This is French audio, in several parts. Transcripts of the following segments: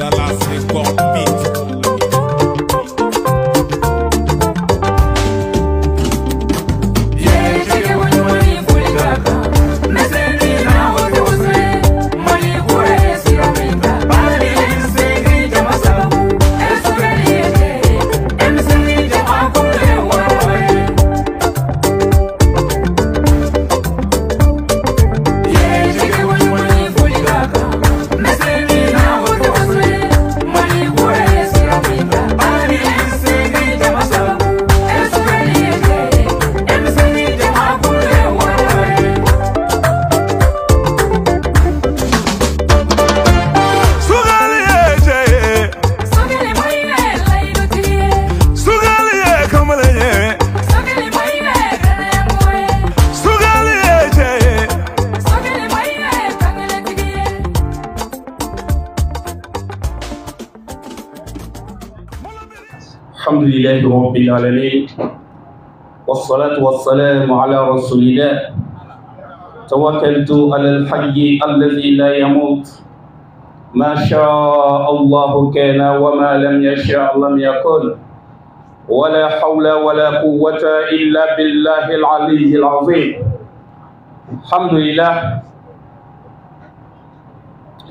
Dallas Record Beat. الحمد لله رب العالمين والصلاة والسلام على رسول الله توكلت على الحي الذي لا يموت ما شاء الله كان وما لم يشاء لم يكن ولا حول ولا قوة إلا بالله العلي العظيم. الحمد لله.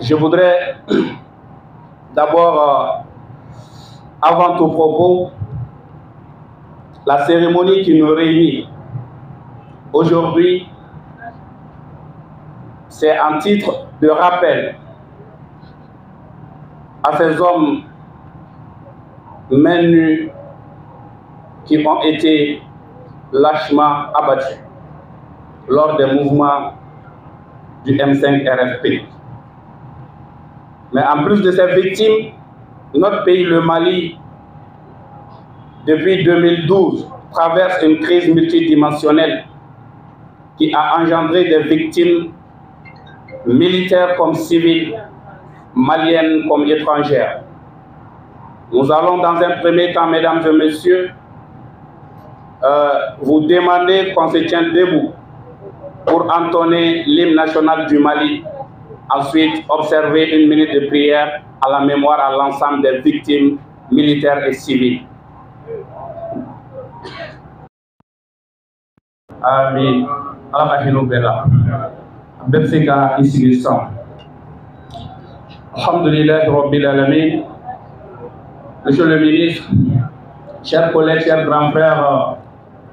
Je voudrais d'abord avant tout propos, la cérémonie qui nous réunit aujourd'hui, c'est un titre de rappel à ces hommes mains nues qui ont été lâchement abattus lors des mouvements du M5 RFP. Mais en plus de ces victimes, notre pays, le Mali, depuis 2012, traverse une crise multidimensionnelle qui a engendré des victimes militaires comme civiles, maliennes comme étrangères. Nous allons dans un premier temps, mesdames et messieurs, vous demander qu'on se tienne debout pour entonner l'hymne national du Mali. Ensuite, observer une minute de prière à la mémoire à l'ensemble des victimes militaires et civiles. Amin. Alhamdulillah Rabbil Alamin. Monsieur le ministre, chers collègues, chers grands frères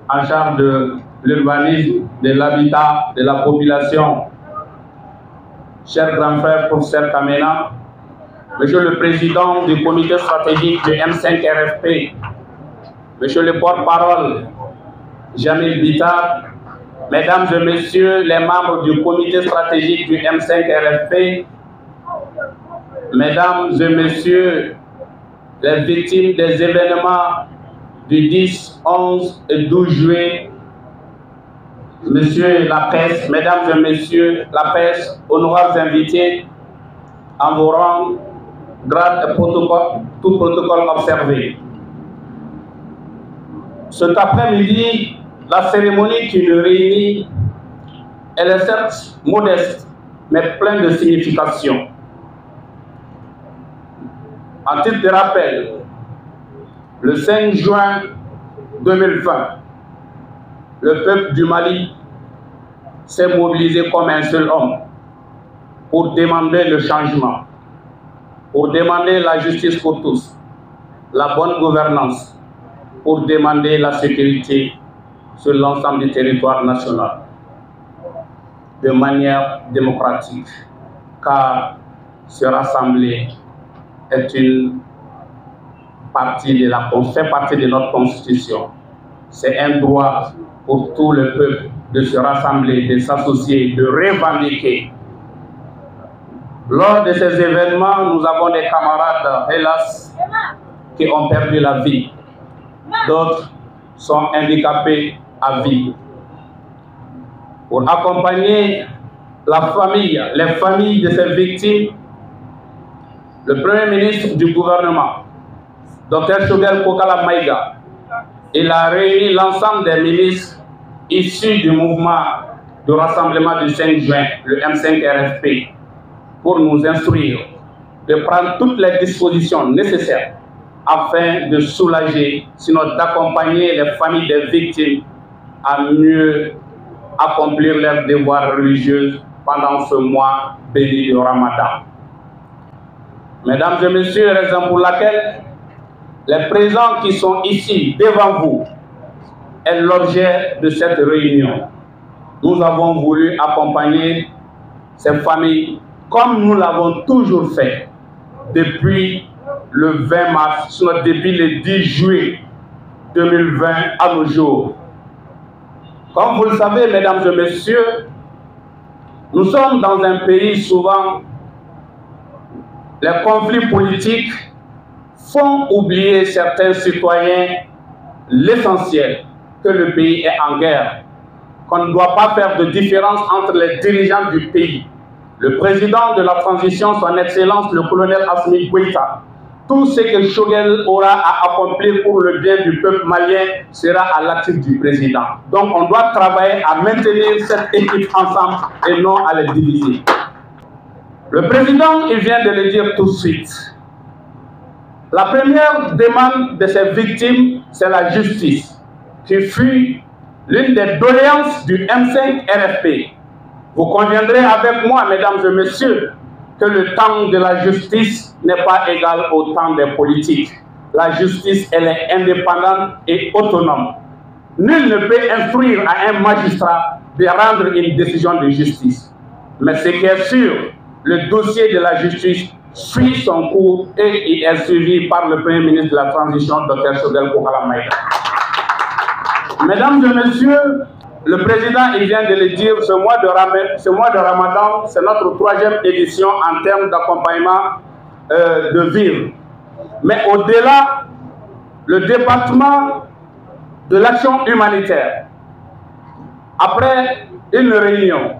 en charge de l'urbanisme, de l'habitat, de la population, chers grands frères professeur Kamena, Monsieur le Président du comité stratégique du M5 RFP, Monsieur le porte-parole Jamil Bitar, Mesdames et Messieurs les membres du comité stratégique du M5 RFP, Mesdames et Messieurs les victimes des événements du 10, 11 et 12 juillet, Monsieur la presse, Mesdames et Messieurs la presse, honorables invités, en vos rangs, grade et protocole, tout protocole observé. Cet après-midi, la cérémonie qui nous réunit, elle est certes modeste, mais pleine de signification. En titre de rappel, le 5 juin 2020, le peuple du Mali s'est mobilisé comme un seul homme pour demander le changement, pour demander la justice pour tous, la bonne gouvernance, pour demander la sécurité sur l'ensemble du territoire national, de manière démocratique, car se rassembler est une partie de fait partie de notre constitution. C'est un droit pour tout le peuple de se rassembler, de s'associer, de revendiquer. Lors de ces événements, nous avons des camarades, hélas, qui ont perdu la vie. D'autres sont handicapés à vie. Pour accompagner la famille, les familles de ces victimes, le Premier ministre du gouvernement, Dr Choguel Kokala Maïga, il a réuni l'ensemble des ministres issus du mouvement de rassemblement du 5 juin, le M5 RFP, pour nous instruire de prendre toutes les dispositions nécessaires afin de soulager, sinon d'accompagner les familles des victimes à mieux accomplir leurs devoirs religieux pendant ce mois béni du Ramadan. Mesdames et messieurs, raison pour laquelle les présents qui sont ici devant vous est l'objet de cette réunion. Nous avons voulu accompagner ces familles comme nous l'avons toujours fait depuis le 20 mars, sinon depuis le 10 juillet 2020 à nos jours. Comme vous le savez, mesdames et messieurs, nous sommes dans un pays souvent, les conflits politiques font oublier certains citoyens l'essentiel, que le pays est en guerre, qu'on ne doit pas faire de différence entre les dirigeants du pays. Le président de la transition, son Excellence, le colonel Assimi Goïta, tout ce que Choguel aura à accomplir pour le bien du peuple malien sera à l'actif du président. Donc on doit travailler à maintenir cette équipe ensemble et non à les diviser. Le président, il vient de le dire tout de suite. La première demande de ces victimes, c'est la justice, qui fut l'une des doléances du M5 RFP. Vous conviendrez avec moi, mesdames et messieurs, que le temps de la justice n'est pas égal au temps des politiques. La justice, elle est indépendante et autonome. Nul ne peut instruire à un magistrat de rendre une décision de justice. Mais ce qui est sûr, le dossier de la justice suit son cours et il est suivi par le Premier ministre de la Transition, Dr Choguel Kokala Maïga. Mesdames et messieurs, le président il vient de le dire, ce mois de Ramadan, c'est notre 3e édition en termes d'accompagnement de vivre. Mais au-delà, le département de l'action humanitaire, après une réunion,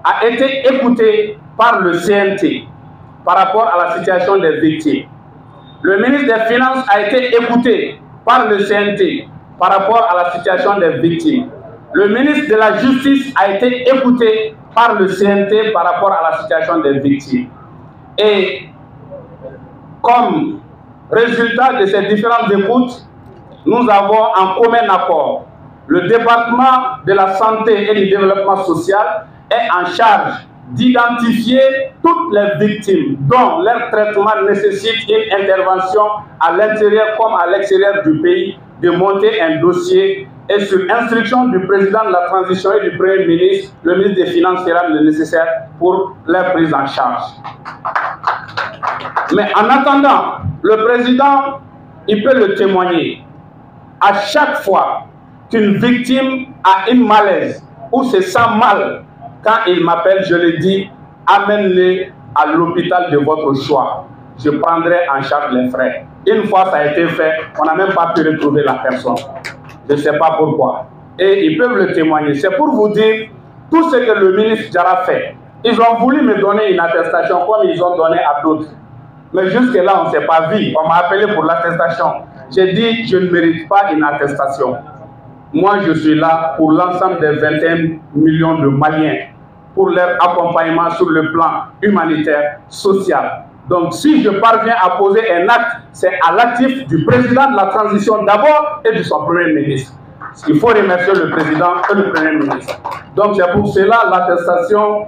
a été écouté par le CNT par rapport à la situation des victimes. Le ministre des Finances a été écouté par le CNT par rapport à la situation des victimes. Le ministre de la Justice a été écouté par le CNT par rapport à la situation des victimes. Et comme résultat de ces différentes écoutes, nous avons en commun accord. Le département de la santé et du développement social est en charge d'identifier toutes les victimes dont leur traitement nécessite une intervention à l'intérieur comme à l'extérieur du pays, de monter un dossier et sur instruction du président de la transition et du Premier ministre, le ministre des Finances fera le nécessaire pour leur prise en charge. Mais en attendant, le président, il peut le témoigner. À chaque fois qu'une victime a une malaise ou se sent mal, quand il m'appelle, je lui dis, amène-le à l'hôpital de votre choix. Je prendrai en charge les frais. Une fois ça a été fait, on n'a même pas pu retrouver la personne. Je ne sais pas pourquoi. Et ils peuvent le témoigner. C'est pour vous dire tout ce que le ministre Diarra fait. Ils ont voulu me donner une attestation comme ils ont donné à d'autres. Mais jusque-là, on ne s'est pas vu. On m'a appelé pour l'attestation. J'ai dit, je ne mérite pas une attestation. Moi, je suis là pour l'ensemble des 21 millions de Maliens, pour leur accompagnement sur le plan humanitaire, social. Donc, si je parviens à poser un acte, c'est à l'actif du président de la transition d'abord et de son Premier ministre. Il faut remercier le président et le Premier ministre. Donc, c'est pour cela l'attestation,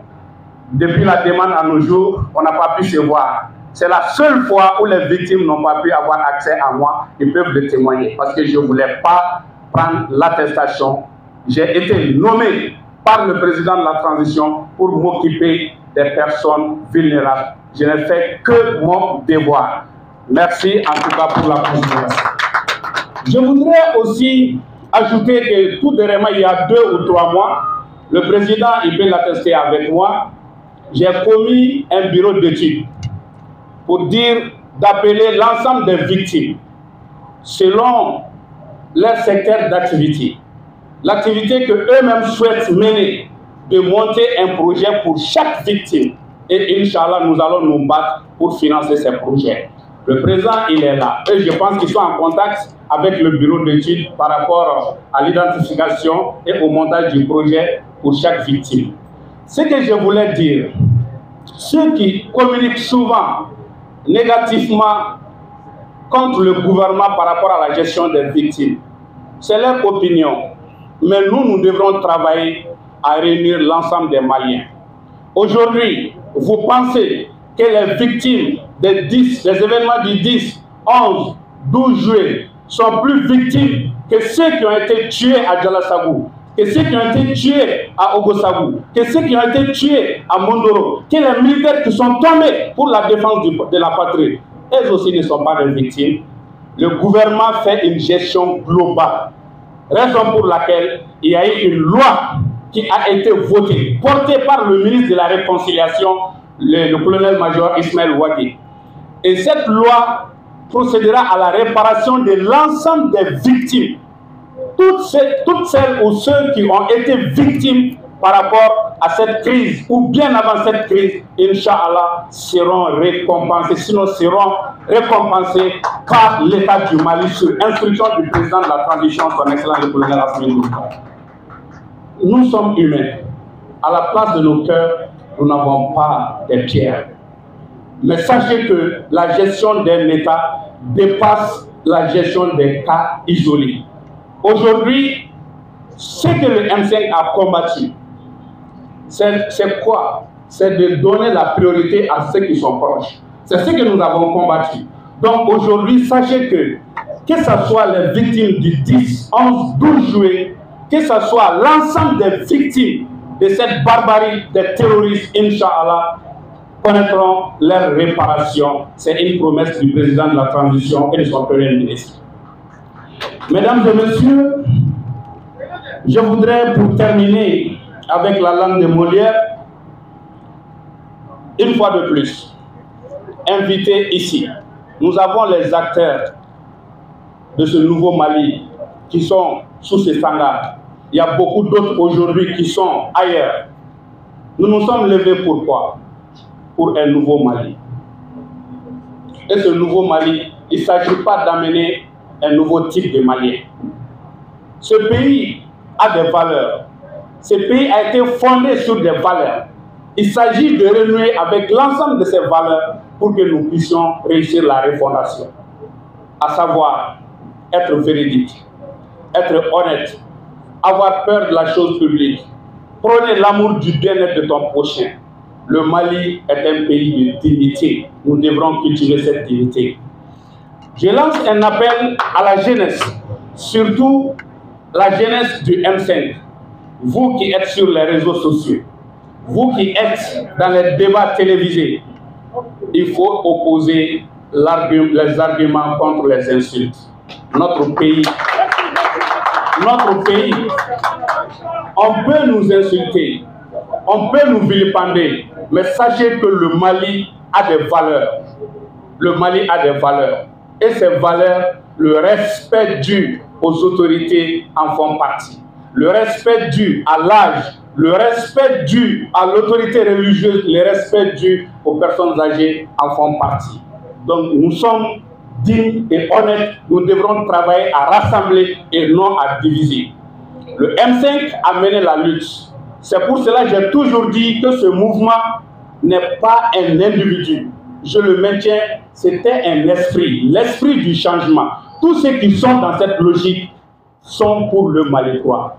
depuis la demande à nos jours, on n'a pas pu se voir. C'est la seule fois où les victimes n'ont pas pu avoir accès à moi. Ils peuvent le témoigner parce que je ne voulais pas prendre l'attestation. J'ai été nommé par le président de la transition pour m'occuper des personnes vulnérables. Je n'ai fait que mon devoir. Merci en tout cas pour la considération. Je voudrais aussi ajouter que tout dernièrement, il y a 2 ou 3 mois, le président, il peut l'attester avec moi, j'ai commis un bureau d'études pour dire d'appeler l'ensemble des victimes selon leur secteur d'activité. L'activité que eux-mêmes souhaitent mener, de monter un projet pour chaque victime. Et Inch'Allah, nous allons nous battre pour financer ces projets. Le président, il est là. Et je pense qu'ils sont en contact avec le bureau d'études par rapport à l'identification et au montage du projet pour chaque victime. Ce que je voulais dire, ceux qui communiquent souvent négativement contre le gouvernement par rapport à la gestion des victimes. C'est leur opinion. Mais nous devrons travailler à réunir l'ensemble des Maliens. Aujourd'hui, vous pensez que les victimes des événements du 10, 11, 12 juillet sont plus victimes que ceux qui ont été tués à Djalasagou, que ceux qui ont été tués à Ogosagou, que ceux qui ont été tués à Mondoro, que les militaires qui sont tombés pour la défense de la patrie, elles aussi ne sont pas des victimes. Le gouvernement fait une gestion globale. Raison pour laquelle il y a eu une loi qui a été votée, portée par le ministre de la Réconciliation, le colonel-major Ismaël Ouadi. Et cette loi procédera à la réparation de l'ensemble des victimes. Toutes celles ou ceux qui ont été victimes par rapport à cette crise, ou bien avant cette crise, Inch'Allah, seront récompensés, sinon seront récompensés par l'État du Mali sur instruction du président de la transition, son excellence le colonel Assimi Goïta. Nous sommes humains. À la place de nos cœurs, nous n'avons pas des pierres. Mais sachez que la gestion d'un État dépasse la gestion des cas isolés. Aujourd'hui, ce que le M5 a combattu, c'est quoi? C'est de donner la priorité à ceux qui sont proches. C'est ce que nous avons combattu. Donc aujourd'hui, sachez que ce soit les victimes du 10, 11, 12 juillet, que ce soit l'ensemble des victimes de cette barbarie des terroristes, Inch'Allah, connaîtront leur réparation. C'est une promesse du président de la transition et de son premier ministre. Mesdames et messieurs, je voudrais, pour terminer avec la langue de Molière, une fois de plus, inviter ici. Nous avons les acteurs de ce nouveau Mali qui sont sous ces standards. Il y a beaucoup d'autres aujourd'hui qui sont ailleurs. Nous nous sommes levés pourquoi? Pour un nouveau Mali. Et ce nouveau Mali, il ne s'agit pas d'amener un nouveau type de Malien. Ce pays a des valeurs. Ce pays a été fondé sur des valeurs. Il s'agit de renouer avec l'ensemble de ces valeurs pour que nous puissions réussir la refondation. À savoir, être véridique, être honnête, avoir peur de la chose publique, prôner l'amour du bien-être de ton prochain. Le Mali est un pays de dignité. Nous devrons cultiver cette dignité. Je lance un appel à la jeunesse, surtout la jeunesse du M5. Vous qui êtes sur les réseaux sociaux, vous qui êtes dans les débats télévisés, il faut opposer les arguments contre les insultes. Notre pays, on peut nous insulter, on peut nous vilipender, mais sachez que le Mali a des valeurs. Le Mali a des valeurs. Et ces valeurs, le respect dû aux autorités en font partie. Le respect dû à l'âge, le respect dû à l'autorité religieuse, le respect dû aux personnes âgées en font partie. Donc nous sommes dignes et honnêtes, nous devrons travailler à rassembler et non à diviser. Le M5 a mené la lutte. C'est pour cela que j'ai toujours dit que ce mouvement n'est pas un individu. Je le maintiens, c'était un esprit, l'esprit du changement. Tous ceux qui sont dans cette logique sont pour le Malinois.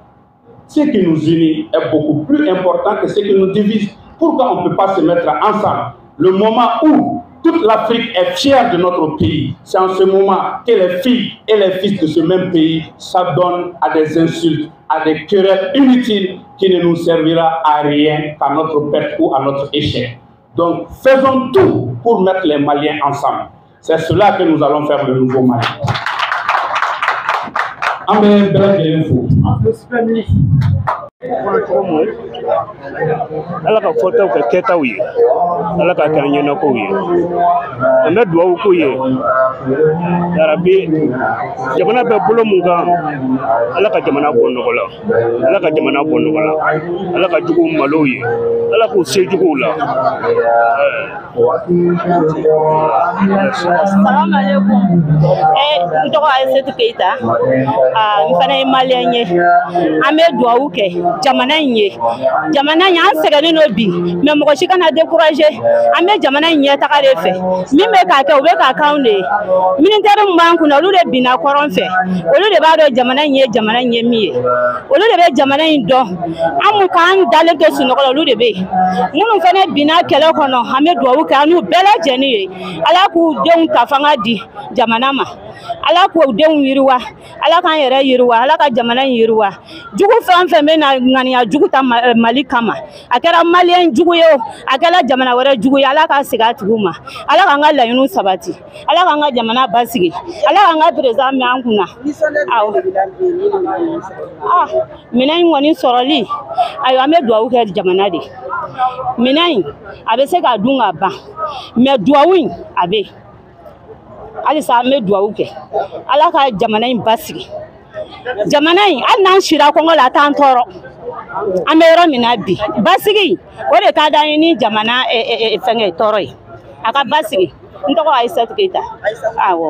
Ce qui nous unit est beaucoup plus important que ce qui nous divise. Pourquoi on ne peut pas se mettre ensemble? Le moment où toute l'Afrique est fière de notre pays, c'est en ce moment que les filles et les fils de ce même pays s'adonnent à des insultes, à des querelles inutiles qui ne nous servira à rien qu'à notre perte ou à notre échec. Donc faisons tout pour mettre les Maliens ensemble. C'est cela que nous allons faire le nouveau Mali. ala ka fɔtaw kɛ kɛtaw ye ala ka kɛ ɲɛnako ye an bɛ dugawu k'u ye yarabi jamana bɛ bolo mun kan ala ka jamana bɔ nɔgɔ la ala ka jamana bɔ nɔgɔ la ala ka jugu malow ye ala k'u se juguw la Assalamu alaikum. N tɔgɔ Aïssatou Keita fana ye malien ye an bɛ duwawu kɛ jamana in ye jamana in an sɛgɛnnen no bi mais mɔgɔ si kana décourager an bɛ jamana in ɲɛtaga de fɛ min bɛ k'a kɛ u bɛ k'a k'anw de ye militaire min b'an kunna olu de binna kɔrɔn fɛ olu de b'a dɔn jamana in ye min ye olu de bɛ jamana in dɔn an mun k'an dalen to sunɔgɔ la olu de bɛ yen minnu fana binna kɛlɛ kɔnɔ an bɛ duwawu kɛ an n'u bɛɛ lajɛlen ye ala k'u denw ta fanga di jamana ma ala k'u denw yiriwa ala k'an yɛrɛ yiriwa ala ka jamana in yiriwa jugu fɛn fɛn bɛ na ŋaniya jugu ta mali kama a kɛra malien jugu ye o a kɛra jamana wɛrɛ jugu ye ala k'a segin a tigiw ma ala k'an ka laɲiniw sabati ala k'an ka jamana basigi ala k'an ka président mɛn an kunna minɛn in kɔni sɔrɔli ayiwa an bɛ duwawu kɛ jamana de minɛn in a bɛ se k'a dun ka ban mais duwawu in a bɛ halisa an bɛ duwawu kɛ ala ka jamana in basigi jamana in hali n'an sira kɔngɔ la a t'an tɔɔrɔ an bɛ yɔrɔ min na bi basigi o de ka d'an ye ni jamana fɛngɛ tɔɔrɔ ye a ka basigi n tɔgɔ Aïssatou Keita awɔ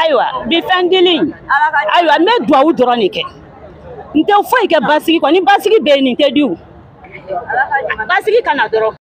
ayiwa bi fɛn dili ayiwa n bɛ duwawu dɔrɔn de kɛ n tɛ foyi kɛ basigi kɔ ni basigi bɛ yen nin tɛ di o basigi kana dɔrɔn